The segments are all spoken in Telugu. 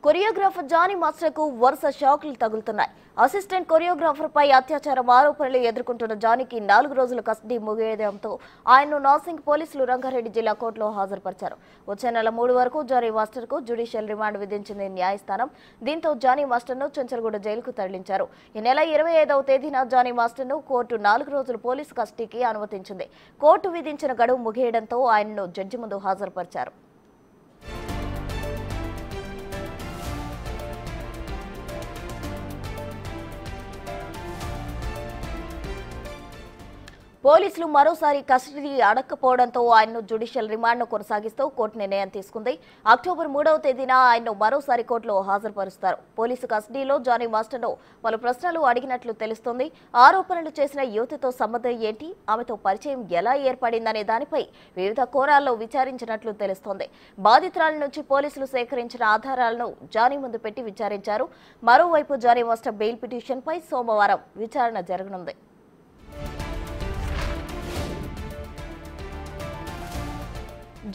కొరియోగ్రాఫర్ జానీ మాస్టర్ కు వరుస షాకులు తగులుతున్నాయి. అసిస్టెంట్ కొరియోగ్రాఫర్ పై అత్యాచారం ఆరోపణలు ఎదుర్కొంటున్న జానీకి 4 రోజుల కస్టడీ ముగియడంతో ఆయన్ను నార్సింగ్ పోలీసులు రంగారెడ్డి జిల్లా కోర్టులో హాజరుపరిచారు. వచ్చే నెల 3 వరకు జానీ మాస్టర్ కు జ్యుడిషియల్ రిమాండ్ విధించింది న్యాయస్థానం. దీంతో జానీ మాస్టర్ ను చెంచల్గూడ జైలుకు తరలించారు. ఈ నెల 25వ తేదీన జానీ మాస్టర్ ను కోర్టు 4 రోజులు పోలీసు కస్టడీకి అనుమతించింది. కోర్టు విధించిన గడువు ముగియడంతో ఆయన్ను జడ్జి ముందు హాజరుపరిచారు. పోలీసులు మరోసారి కస్టడీ అడగకపోవడంతో ఆయన్ను జ్యుడిషియల్ రిమాండ్ను కొనసాగిస్తూ కోర్టు నిర్ణయం తీసుకుంది. అక్టోబర్ 3వ తేదీన ఆయన్ను మరోసారి కోర్టులో హాజరుపరుస్తారు. పోలీసు కస్టడీలో జానీ మాస్టర్ను పలు ప్రశ్నలు అడిగినట్లు తెలుస్తోంది. ఆరోపణలు చేసిన యువతితో సంబంధం ఏంటి, ఆమెతో పరిచయం ఎలా ఏర్పడిందనే దానిపై వివిధ కోణాల్లో విచారించినట్లు తెలుస్తోంది. బాధితురాల నుంచి పోలీసులు సేకరించిన ఆధారాలను జానీ ముందు పెట్టి విచారించారు. మరోవైపు జానీ మాస్టర్ బెయిల్ పిటిషన్పై సోమవారం విచారణ జరగనుంది.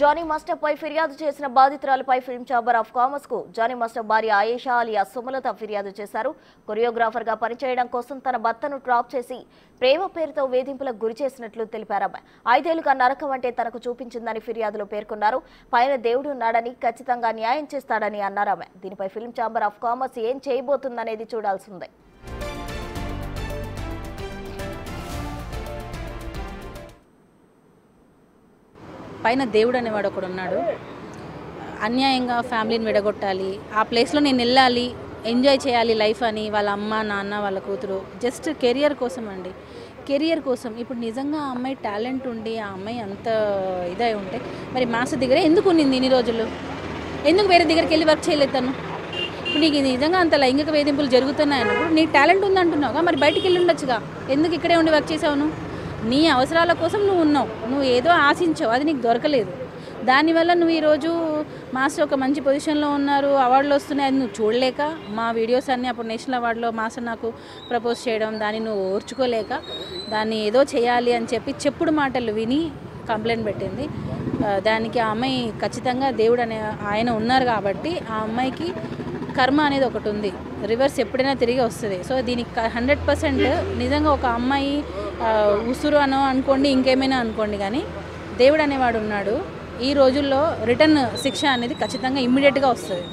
జానీ మాస్టర్ పై ఫిర్యాదు చేసిన బాధితురాలపై ఫిల్మ్ ఛాంబర్ ఆఫ్ కామర్స్ కు జానీ మాస్టర్ భార్య ఆయేషా అలియా సుమలత ఫిర్యాదు చేశారు. కొరియోగ్రాఫర్ గా పనిచేయడం కోసం తన భర్తను ట్రాప్ చేసి ప్రేమ పేరుతో వేధింపులకు గురి చేసినట్లు తెలిపారామె. 5 ఏళ్లుగా నరకం అంటే తనకు చూపించిందని ఫిర్యాదులో పేర్కొన్నారు. పైన దేవుడు ఉన్నాడని, ఖచ్చితంగా న్యాయం చేస్తాడని అన్నారామె. దీనిపై ఫిల్మ్ ఛాంబర్ ఆఫ్ కామర్స్ ఏం చేయబోతుందనేది చూడాల్సిందే. పైన దేవుడు అనేవాడు ఒకడు ఉన్నాడు. అన్యాయంగా ఫ్యామిలీని విడగొట్టాలి, ఆ ప్లేస్లో నేను వెళ్ళాలి, ఎంజాయ్ చేయాలి లైఫ్ అని వాళ్ళ అమ్మ నాన్న వాళ్ళ కూతురు జస్ట్ కెరియర్ కోసం అండి, కెరియర్ కోసం. ఇప్పుడు నిజంగా ఆ అమ్మాయి టాలెంట్ ఉండి ఆ అమ్మాయి అంత ఇదై ఉంటే మరి మాస్టర్ దగ్గరే ఎందుకు ఉన్నింది ఇన్ని రోజులు? ఎందుకు వేరే దగ్గరికి వెళ్ళి వర్క్ చేయలేదు తను? ఇప్పుడు నీకు నిజంగా అంత లైంగిక వేధింపులు జరుగుతున్నాయి అన్నప్పుడు నీకు టాలెంట్ ఉందంటున్నావుగా, మరి బయటికి వెళ్ళి ఉండొచ్చుగా, ఎందుకు ఇక్కడే ఉండి వర్క్ చేసావు? నువ్వు నీ అవసరాల కోసం నువ్వు ఉన్నావు, నువ్వు ఏదో ఆశించావు, అది నీకు దొరకలేదు. దానివల్ల నువ్వు ఈరోజు మాస్టర్ ఒక మంచి పొజిషన్లో ఉన్నారు, అవార్డులు వస్తున్నాయి, అది నువ్వు చూడలేక, మా వీడియోస్ అన్నీ అప్పుడు నేషనల్ అవార్డులో మాస్టర్ నాకు ప్రపోజ్ చేయడం దాన్ని నువ్వు ఓర్చుకోలేక దాన్ని ఏదో చేయాలి అని చెప్పి చెప్పుడు మాటలు విని కంప్లైంట్ పెట్టింది. దానికి ఆ అమ్మాయి ఖచ్చితంగా దేవుడు అనే ఆయన ఉన్నారు కాబట్టి ఆ అమ్మాయికి కర్మ అనేది ఒకటి ఉంది, రివర్స్ ఎప్పుడైనా తిరిగి వస్తుంది. సో దీనికి 100% నిజంగా ఒక అమ్మాయి ఉసురు అనో అనుకోండి, ఇంకేమైనా అనుకోండి, కానీ దేవుడు అనేవాడు ఉన్నాడు. ఈ రోజుల్లో రిటర్న్ శిక్ష అనేది ఖచ్చితంగా ఇమ్మీడియట్గా వస్తుంది.